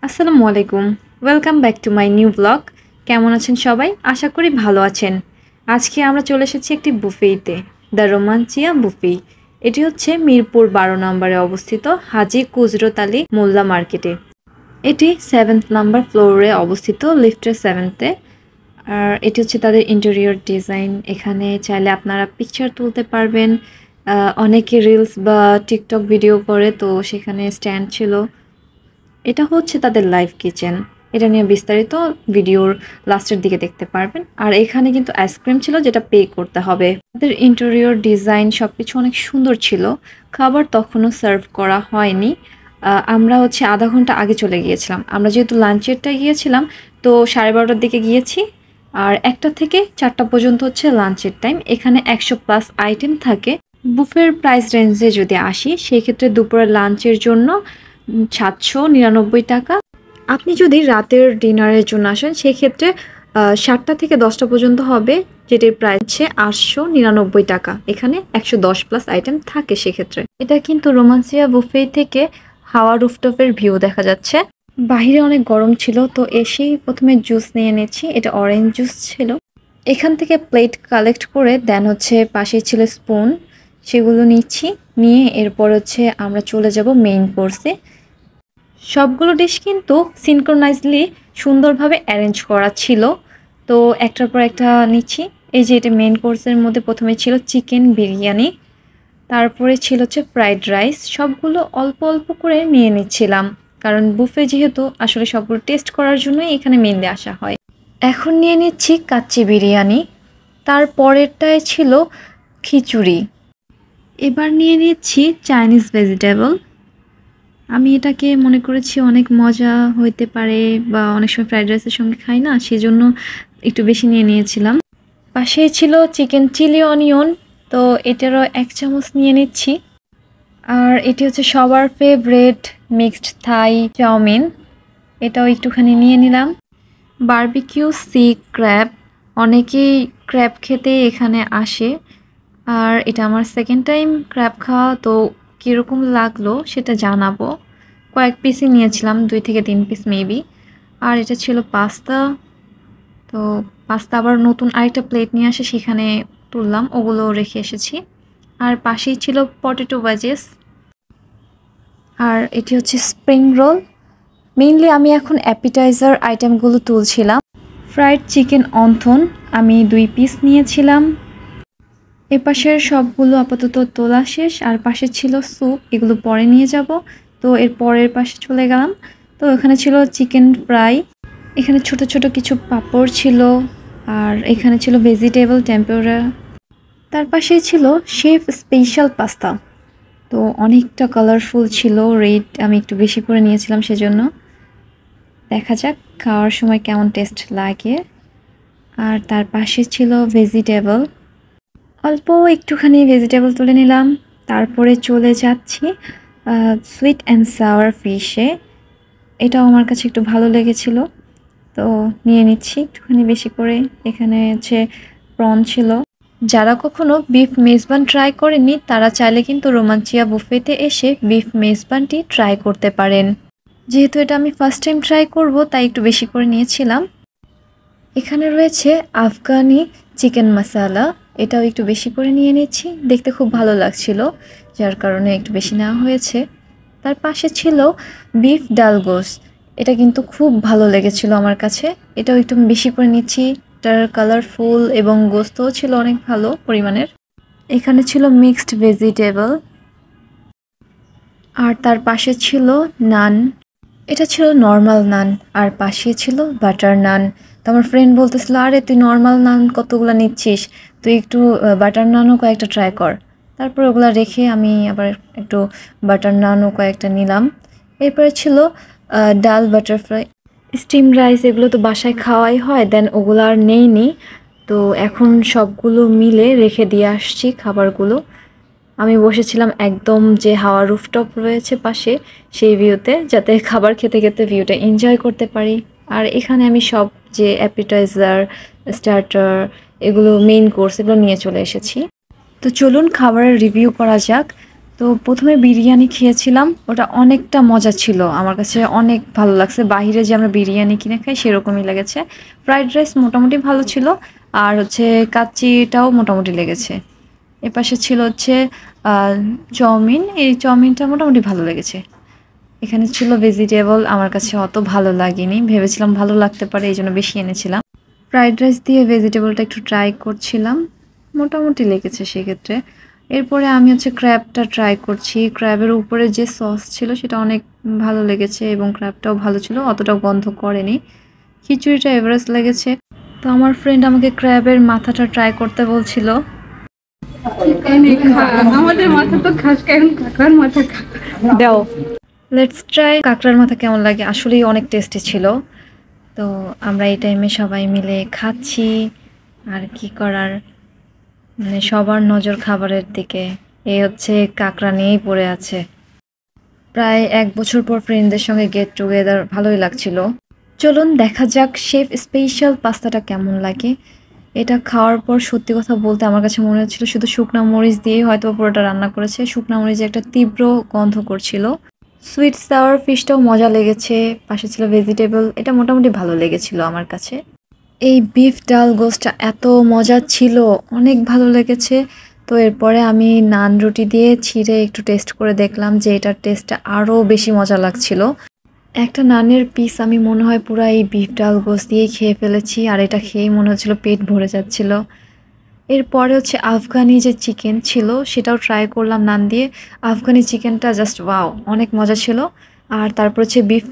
আসসালামু আলাইকুম। Welcome back to my new blog. কেমন আছেন সবাই? আশা করি ভালো আছেন। আজকে আমরা চলে এসেছি একটি বুফেতে, দ্য রোমাঞ্চিয়া বুফে। এটি হচ্ছে মিরপুর 12 নম্বরে অবস্থিত হাজী কুজরত আলী মোল্লা মার্কেটে। এটি 7th নাম্বার ফ্লোরে অবস্থিত, লিফটের 7th-এ। আর এটি হচ্ছে তাদের ইন্টেরিয়র ডিজাইন। এখানে চাইলে আপনারা পিকচার তুলতে পারবেন। অনেকে রিলস বা টিকটক ভিডিও করে, তো সেখানে স্ট্যান্ড ছিল। এটা হচ্ছে তাদের লাইভ কিচেন। এটা নিয়ে বিস্তারিত ভিডিওর লাস্টের দিকে দেখতে পারবেন। আর এখানে কিন্তু আইসক্রিম ছিল, যেটা পে করতে হবে। তাদের ইন্টেরিয়র ডিজাইন সবকিছু অনেক সুন্দর ছিল। খাবার তখনও সার্ভ করা হয়নি। আমরা হচ্ছে আধা ঘন্টা আগে চলে গিয়েছিলাম। আমরা যেহেতু লাঞ্চেরটায় গিয়েছিলাম, তো 12:30টার দিকে গিয়েছি। আর 1টা থেকে 4টা পর্যন্ত হচ্ছে লাঞ্চের টাইম। এখানে 100+ আইটেম থাকে। বুফের প্রাইস রেঞ্জে যদি আসি, সেই ক্ষেত্রে দুপুরের লাঞ্চের জন্য 799 টাকা। আপনি যদি রাতের ডিনারের জন্য আসেন, সেক্ষেত্রে 7টা থেকে 10টা পর্যন্ত হবে, যেটির প্রাইস হচ্ছে 899 টাকা। এখানে 110+ আইটেম থাকে সেক্ষেত্রে। এটা কিন্তু রোমান্সিয়া বুফে থেকে হাওয়া রুফটপের ভিউ দেখা যাচ্ছে। বাহিরে অনেক গরম ছিল, তো এসেই প্রথমে জুস নিয়ে নিচ্ছি। এটা অরেঞ্জ জুস ছিল। এখান থেকে প্লেট কালেক্ট করে দেন হচ্ছে পাশে ছিল স্পুন, সেগুলো নিচ্ছি। নিয়ে এরপর হচ্ছে আমরা চলে যাব মেইন কোর্সে। সবগুলো ডিশ কিন্তু সিনক্রোনাইজলি সুন্দরভাবে অ্যারেঞ্জ করা ছিল। তো একটার পর একটা নিচ্ছি। এই যে এটা মেন কোর্সের মধ্যে প্রথমে ছিল চিকেন বিরিয়ানি, তারপরে ছিল হচ্ছে ফ্রাইড রাইস। সবগুলো অল্প অল্প করে নিয়ে নিচ্ছিলাম, কারণ বুফে যেহেতু আসলে সবগুলো টেস্ট করার জন্যই এখানে মেনলি আসা হয়। এখন নিয়ে নিচ্ছি কাচ্চি বিরিয়ানি। তারপরেরটায় ছিল খিচুড়ি। এবার নিয়ে নিচ্ছি চাইনিজ ভেজিটেবল। আমি এটাকে মনে করেছি অনেক মজা হইতে পারে, বা অনেক সময় ফ্রাইড রাইসের সঙ্গে খাই না, সেজন্য একটু বেশি নিয়ে নিয়েছিলাম। পাশেই ছিল চিকেন চিলি অনিয়ন, তো এটারও 1 চামচ নিয়ে নিচ্ছি। আর এটি হচ্ছে সবার ফেভারেট মিক্সড থাই চাউমিন, এটাও একটুখানি নিয়ে নিলাম। বারবিকিউ সি ক্র্যাব, অনেকেই ক্র্যাব খেতে এখানে আসে। আর এটা আমার সেকেন্ড টাইম ক্র্যাব খাওয়া, তো কীরকম লাগলো সেটা জানাবো। কয়েক পিসই নিয়েছিলাম, 2 থেকে 3 পিস মেবি। আর এটা ছিল পাস্তা। তো পাস্তা আবার নতুন আরেকটা প্লেট নিয়ে আসে, সেখানে তুললাম, ওগুলো রেখে এসেছি। আর পাশেই ছিল পটেটো ওয়েজেস। আর এটি হচ্ছে স্প্রিং রোল। মেইনলি আমি এখন অ্যাপিটাইজার আইটেমগুলো তুলছিলাম। ফ্রাইড চিকেন অন্থন আমি 2 পিস নিয়েছিলাম। এপাশের সবগুলো আপাতত তোলা শেষ। আর পাশে ছিল স্যুপ, এগুলো পরে নিয়ে যাব। তো এর পরের পাশে চলে গেলাম। তো এখানে ছিল চিকেন ফ্রাই, এখানে ছোট ছোট কিছু পাঁপড় ছিল। আর এখানে ছিল ভেজিটেবল টেম্পোরা। তার পাশেই ছিল শেফ স্পেশাল পাস্তা। তো অনেকটা কালারফুল ছিল, রেড আমি একটু বেশি করে নিয়েছিলাম সেজন্য। দেখা যাক খাওয়ার সময় কেমন টেস্ট লাগে। আর তার পাশে ছিল ভেজিটেবল, অল্প একটুখানি ভেজিটেবল তুলে নিলাম। তারপরে চলে যাচ্ছি সুইট অ্যান্ড সাওয়ার ফিশে। এটাও আমার কাছে একটু ভালো লেগেছিল, তো নিয়ে নিচ্ছি একটুখানি বেশি করে। এখানে হচ্ছে প্রন ছিল। যারা কখনো বিফ মেজবান ট্রাই করেননি, তারা চাইলে কিন্তু রোমাঞ্চিয়া বুফেতে এসে বিফ মেজবানটি ট্রাই করতে পারেন। যেহেতু এটা আমি ফার্স্ট টাইম ট্রাই করব, তাই একটু বেশি করে নিয়েছিলাম। এখানে রয়েছে আফগানি চিকেন মশালা, এটাও একটু বেশি করে নিয়ে নিচ্ছি। দেখতে খুব ভালো লাগছিল, যার কারণে একটু বেশি নেওয়া হয়েছে। তার পাশে ছিল বিফ ডালগোস, এটা কিন্তু খুব ভালো লেগেছিল আমার কাছে। এটাও একটু বেশি করে নিচ্ছি। এটার কালারফুল এবং গোস্তও ছিল অনেক ভালো পরিমাণের। এখানে ছিল মিক্সড ভেজিটেবল। আর তার পাশে ছিল নান, এটা ছিল নর্মাল নান। আর পাশে ছিল বাটার নান। তো আমার ফ্রেন্ড বলতেছিল, আরে তুই নর্মাল নান কতগুলো নিচ্ছিস, তুই একটু বাটার নানও কয়েকটা ট্রাই কর। তারপর ওগুলো রেখে আমি আবার একটু বাটার নানও কয়েকটা নিলাম। এরপরে ছিল ডাল বাটারফ্লাই, স্টিম রাইস, এগুলো তো বাসায় খাওয়াই হয়, দেন ওগুলো আর নেইনি। তো এখন সবগুলো মিলে রেখে দিয়ে আসছি খাবারগুলো। আমি বসেছিলাম একদম যে হাওয়া রুফটপ রয়েছে পাশে, সেই ভিউতে, যাতে খাবার খেতে খেতে ভিউটা এনজয় করতে পারি। আর এখানে আমি সব যে অ্যাপিটাইজার, স্টার্টার, এগুলো মেইন কোর্স, এগুলো নিয়ে চলে এসেছি। তো চলুন খাবারের রিভিউ করা যাক। তো প্রথমে বিরিয়ানি খেয়েছিলাম, ওটা অনেকটা মজা ছিল, আমার কাছে অনেক ভালো লাগছে। বাইরে যে আমরা বিরিয়ানি কিনে খাই সেরকমই লেগেছে। ফ্রাইড রাইস মোটামুটি ভালো ছিল, আর হচ্ছে কাচ্চিটাও মোটামুটি লেগেছে। এপাশে ছিল হচ্ছে চাউমিন, এই চাউমিনটা মোটামুটি ভালো লেগেছে। এখানে ছিল ভেজিটেবল, আমার কাছে অত ভালো লাগেনি, ভেবেছিলাম ভালো লাগতে পারে এই জন্য বেশি এনেছিলাম। ফ্রাইড রাইস দিয়ে ভেজিটেবলটা একটু ট্রাই করছিলাম, মোটামুটি লেগেছে সেক্ষেত্রে। এরপরে আমি হচ্ছে ক্র্যাবটা ট্রাই করছি। ক্র্যাবের উপরে যে সস ছিল সেটা অনেক ভালো লেগেছে এবং ক্র্যাবটাও ভালো ছিল, অতটা গন্ধ করেনি। খিচুড়িটা এভারেস্ট লেগেছে। তো আমার ফ্রেন্ড আমাকে ক্র্যাবের মাথাটা ট্রাই করতে বলছিল। আমাদের মাথা তো খাস, কারণ কাঁকড়ার মাথা দাও, লেটস ট্রাই কাঁকড়ার মাথা কেমন লাগে। আসলেই অনেক টেস্টি ছিল। তো আমরা এই টাইমে সবাই মিলে খাচ্ছি, আর কি করার, মানে সবার নজর খাবারের দিকে। এই হচ্ছে কাঁকড়া নিয়েই পড়ে আছে। প্রায় 1 বছর পর ফ্রেন্ডদের সঙ্গে গেট টুগেদার, ভালোই লাগছিল। চলুন দেখা যাক শেফ স্পেশাল পাস্তাটা কেমন লাগে। এটা খাওয়ার পর সত্যি কথা বলতে আমার কাছে মনে হচ্ছিল শুধু শুকনা মরিচ দিয়েই হয়তো পুরোটা রান্না করেছে। শুকনা মরিচে একটা তীব্র গন্ধ করছিল। সুইট সাওয়ার ফিশটাও মজা লেগেছে, পাশে ছিল ভেজিটেবল, এটা মোটামুটি ভালো লেগেছিল আমার কাছে। এই বিফ ডাল গোস্টটা এত মজা ছিল, অনেক ভালো লেগেছে। তো এরপরে আমি নান রুটি দিয়ে ছিঁড়ে একটু টেস্ট করে দেখলাম যে এটার টেস্টটা আরও বেশি মজা লাগছিল। একটা নানের পিস আমি মনে হয় পুরো এই বিফ ডাল গোস্ট দিয়েই খেয়ে ফেলেছি, আর এটা খেয়েই মনে হচ্ছিল পেট ভরে যাচ্ছিল। এরপরে হচ্ছে আফগানি যে চিকেন ছিল সেটাও ট্রাই করলাম নান দিয়ে। আফগানি চিকেনটা জাস্ট ওয়াও, অনেক মজা ছিল। আর তারপর হচ্ছে বিফ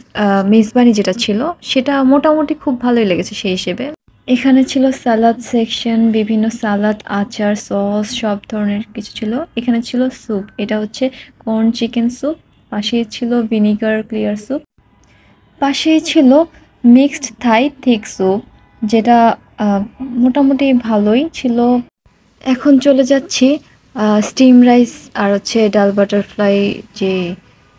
মেজবানি যেটা ছিল সেটা মোটামুটি খুব ভালোই লেগেছে সেই হিসেবে। এখানে ছিল সালাদ সেকশন, বিভিন্ন সালাদ, আচার, সস, সব ধরনের কিছু ছিল। এখানে ছিল স্যুপ, এটা হচ্ছে কর্ন চিকেন স্যুপ। পাশেই ছিল ভিনিগার ক্লিয়ার স্যুপ। পাশেই ছিল মিক্সড থাই থিক স্যুপ, যেটা মোটামুটি ভালোই ছিল। এখন চলে যাচ্ছি স্টিম রাইস আর হচ্ছে ডাল বাটারফ্লাই যে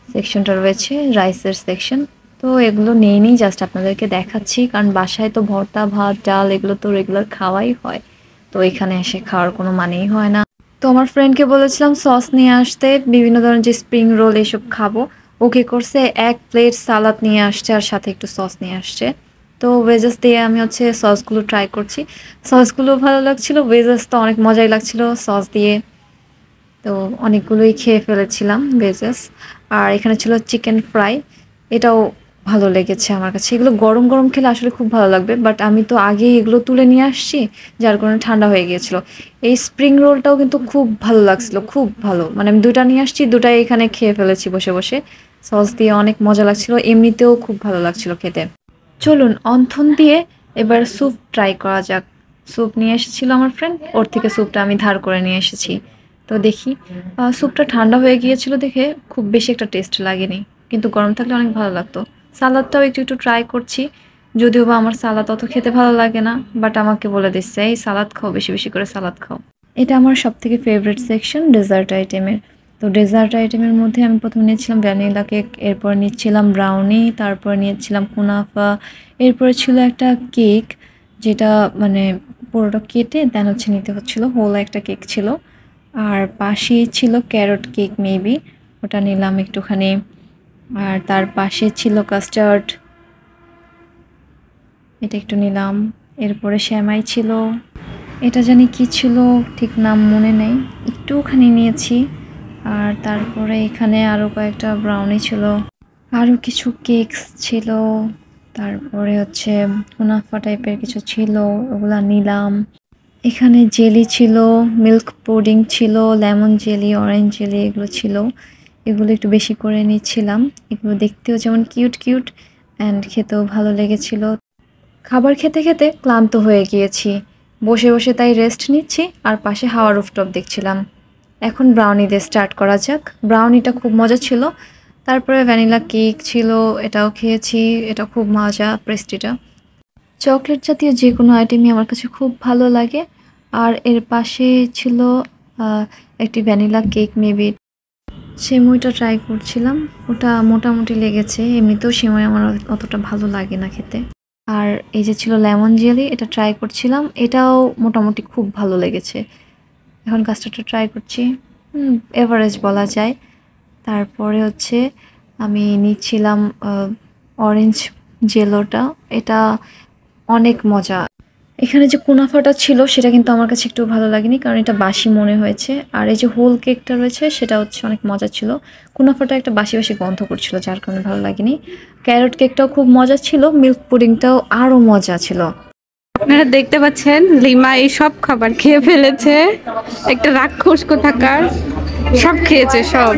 সেকশনটা রয়েছে, রাইসের সেকশন। তো এগুলো নেইনি, জাস্ট আপনাদেরকে দেখাচ্ছি, কারণ বাসায় তো ভর্তা ভাত ডাল এগুলো তো রেগুলার খাওয়াই হয়, তো এখানে এসে খাওয়ার কোনো মানেই হয় না। তো আমার ফ্রেন্ডকে বলেছিলাম সস নিয়ে আসতে, বিভিন্ন ধরনের যে স্প্রিং রোল এসব খাবো। ওকে করছে, 1 প্লেট সালাদ নিয়ে আসছে আর সাথে একটু সস নিয়ে আসছে। তো ভেজাস দিয়ে আমি হচ্ছে সসগুলো ট্রাই করছি। সসগুলো ভালো লাগছিল, ভেজাস তো অনেক মজাই লাগছিল সস দিয়ে। তো অনেকগুলোই খেয়ে ফেলেছিলাম ভেজাস। আর এখানে ছিল চিকেন ফ্রাই, এটাও ভালো লেগেছে আমার কাছে। এগুলো গরম গরম খেলে আসলে খুব ভালো লাগবে, বাট আমি তো আগেই এগুলো তুলে নিয়ে আসছি, যার কারণে ঠান্ডা হয়ে গিয়েছিল। এই স্প্রিং রোলটাও কিন্তু খুব ভালো লাগছিল, খুব ভালো, মানে আমি 2টা নিয়ে আসছি, 2টাই এখানে খেয়ে ফেলেছি বসে বসে। সস দিয়ে অনেক মজা লাগছিল, এমনিতেও খুব ভালো লাগছিল খেতে। চলুন অন্থন দিয়ে এবার স্যুপ ট্রাই করা যাক। স্যুপ নিয়ে এসেছিল আমার ফ্রেন্ড, ওর থেকে স্যুপটা আমি ধার করে নিয়ে এসেছি। তো দেখি, স্যুপটা ঠান্ডা হয়ে গিয়েছিল দেখে খুব বেশি একটা টেস্ট লাগেনি, কিন্তু গরম থাকলে অনেক ভালো লাগতো। সালাদটাও একটু একটু ট্রাই করছি, যদিও বা আমার সালাদ অত খেতে ভালো লাগে না, বাট আমাকে বলে দিচ্ছে এই সালাদ খাও, বেশি বেশি করে সালাদ খাও। এটা আমার সব থেকে ফেভারিট সেকশন ডেজার্ট আইটেমের। তো ডেজার্ট আইটেমের মধ্যে আমি প্রথমে নিয়েছিলাম ভ্যানিলা কেক, এরপর নিচ্ছিলাম ব্রাউনি, তারপর নিয়েছিলাম কুনাফা, এরপরে ছিল একটা কেক যেটা মানে পুরোটা কেটে দেন হচ্ছে নিতে হচ্ছিলো, হোল একটা কেক ছিল। আর পাশেই ছিল ক্যারট কেক মেবি, ওটা নিলাম একটুখানি। আর তার পাশে ছিল কাস্টার্ড, এটা একটু নিলাম। এরপরে শ্যামাই ছিল, এটা জানি কি ছিল ঠিক নাম মনে নেই, একটুখানি নিয়েছি। আর তারপরে এখানে আরও কয়েকটা ব্রাউনি ছিল, আরও কিছু কেকস ছিল, তারপরে হচ্ছে কুনাফা টাইপের কিছু ছিল, ওগুলা নিলাম। এখানে জেলি ছিল, মিল্ক পুডিং ছিল, লেমন জেলি, অরেঞ্জ জেলি এগুলো ছিল। এগুলো একটু বেশি করে নিচ্ছিলাম, এগুলো দেখতেও যেমন কিউট কিউট অ্যান্ড খেতেও ভালো লেগেছিল। খাবার খেতে খেতে ক্লান্ত হয়ে গিয়েছি, বসে বসে তাই রেস্ট নিচ্ছি আর পাশে হাওয়া রুফটপ দেখছিলাম। এখন ব্রাউনি দিয়ে স্টার্ট করা যাক। ব্রাউনিটা খুব মজা ছিল। তারপরে ভ্যানিলা কেক ছিল, এটাও খেয়েছি, এটা খুব মজা পেস্ট্রিটা। চকলেট জাতীয় যে কোনো আইটেমই আমার কাছে খুব ভালো লাগে। আর এর পাশে ছিল একটি ভ্যানিলা কেক মেবি। সেমইটা ট্রাই করছিলাম, ওটা মোটামুটি লেগেছে, এমনিতেও সেমই আমার অতটা ভালো লাগে না খেতে। আর এই যে ছিল লেমন জেলি, এটা ট্রাই করছিলাম, এটাও মোটামুটি খুব ভালো লেগেছে। এখন কাস্টার্ডটা ট্রাই করছি। এভারেজ বলা যায়। তারপরে হচ্ছে আমি নিচ্ছিলাম অরেঞ্জ জেলোটা, এটা অনেক মজা। এখানে যে কুনাফাটা ছিল সেটা কিন্তু আমার কাছে একটু ভালো লাগেনি, কারণ এটা বাসি মনে হয়েছে। আর এই যে হোল কেকটা রয়েছে সেটা হচ্ছে অনেক মজা ছিল। কুনাফাটা একটা বাসি বাসি গন্ধ করছিল, যার কারণে ভালো লাগেনি। ক্যারট কেকটাও খুব মজা ছিল, মিল্ক পুডিংটাও আরও মজা ছিল। আপনারা দেখতে পাচ্ছেন লিমা এই সব খাবার খেয়ে ফেলেছে, একটা রাক্ষস কোথাকার, সব খেয়েছে সব।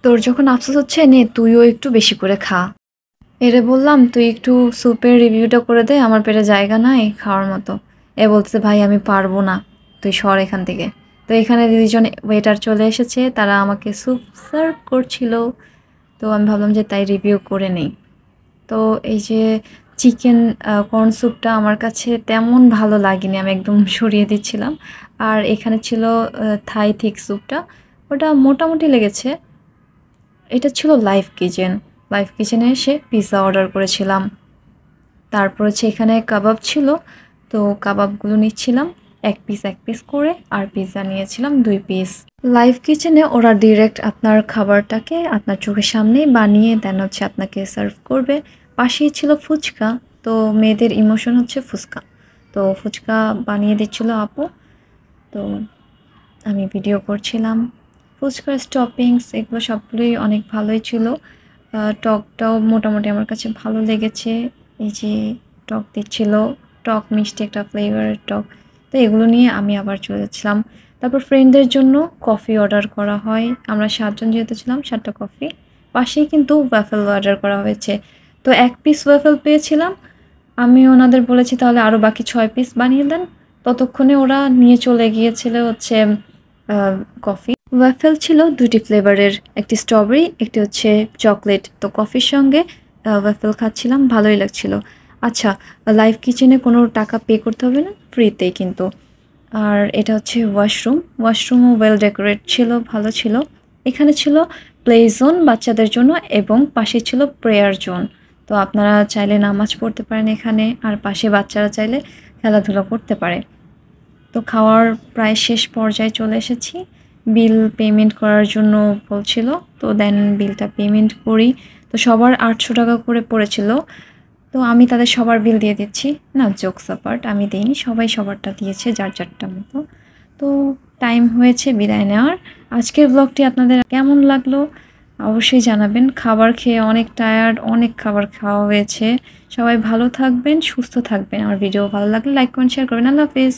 তোর যখন আফসোস হচ্ছে, নে তুইও একটু বেশি করে খা। এরে বললাম তুই একটু স্যুপের রিভিউটা করে দে, আমার পেটে জায়গা নাই খাওয়ার মতো। এ বলতেছে ভাই আমি পারবো না, তুই সর এখান থেকে। তো এখানে দুইজন ওয়েটার চলে এসেছে, তারা আমাকে স্যুপ সার্ভ করছিল। তো আমি ভাবলাম যে তাই রিভিউ করে নেই। তো এই যে চিকেন কর্ন স্যুপটা আমার কাছে তেমন ভালো লাগেনি, আমি একদম সরিয়ে দিচ্ছিলাম। আর এখানে ছিল থাই থিক স্যুপটা, ওটা মোটামুটি লেগেছে। এটা ছিল লাইভ কিচেন। লাইভ কিচেনে এসে পিৎজা অর্ডার করেছিলাম। তারপর হচ্ছে এখানে কাবাব ছিল, তো কাবাবগুলো নিচ্ছিলাম এক পিস করে, আর পিৎজা নিয়েছিলাম 2 পিস। লাইভ কিচেনে ওরা ডিরেক্ট আপনার খাবারটাকে আপনার চোখের সামনেই বানিয়ে দেন হচ্ছে আপনাকে সার্ভ করবে। পাশেই ছিল ফুচকা, তো মেয়েদের ইমোশন হচ্ছে ফুচকা, তো ফুচকা বানিয়ে দিচ্ছিল আপু। তো আমি ভিডিও করছিলাম। ফুচকার স্টপিংস এগুলো সবগুলোই অনেক ভালোই ছিল। টকটাও মোটামুটি আমার কাছে ভালো লেগেছে। এই যে টক দিচ্ছিল, টক মিষ্টি একটা ফ্লেভারের টক। তো এগুলো নিয়ে আমি আবার চলে যাচ্ছিলাম। তারপর ফ্রেন্ডদের জন্য কফি অর্ডার করা হয়। আমরা 7 জন যেহেতু ছিলাম, 7টা কফি। পাশেই কিন্তু ওয়াফেল অর্ডার করা হয়েছে। তো 1 পিস ওয়াফেল পেয়েছিলাম। আমি ওনাদের বলেছি তাহলে আরও বাকি 6 পিস বানিয়ে দেন। ততক্ষণে ওরা নিয়ে চলে গিয়েছিল হচ্ছে কফি। ওয়াফেল ছিল 2টি ফ্লেভারের, একটি স্ট্রবেরি, একটি হচ্ছে চকলেট। তো কফির সঙ্গে ওয়াফেল খাচ্ছিলাম, ভালোই লাগছিল। আচ্ছা, লাইভ কিচেনে কোনো টাকা পে করতে হবে না, ফ্রিতেই কিন্তু। আর এটা হচ্ছে ওয়াশরুমও ওয়েল ডেকোরেট ছিল, ভালো ছিল। এখানে ছিল প্লে জোন বাচ্চাদের জন্য, এবং পাশে ছিল প্রেয়ার জোন। তো আপনারা চাইলে নামাজ পড়তে পারেন এখানে, আর পাশে বাচ্চারা চাইলে খেলাধুলা করতে পারে। তো খাওয়ার প্রায় শেষ পর্যায়ে চলে এসেছি। বিল পেমেন্ট করার জন্য বলছিল, তো দেন বিলটা পেমেন্ট করি। তো সবার 800 টাকা করে পড়েছিল। তো আমি তাদের সবার বিল দিয়ে দিচ্ছি, না জোকস অ্যাপার্ট, আমি দিইনি, সবাই সবারটা দিয়েছে যার যারটা মতো। তো টাইম হয়েছে বিদায় নেওয়ার। আজকের ব্লগটি আপনাদের কেমন লাগলো অবশ্যই জানাবেন। খাবার খেয়ে অনেক টায়ার্ড, অনেক খাবার খাওয়া হয়েছে। সবাই ভালো থাকবেন, সুস্থ থাকবেন। আমার ভিডিও ভালো লাগলে লাইক কমেন্ট শেয়ার করবেন। আল্লাহ হাফেজ।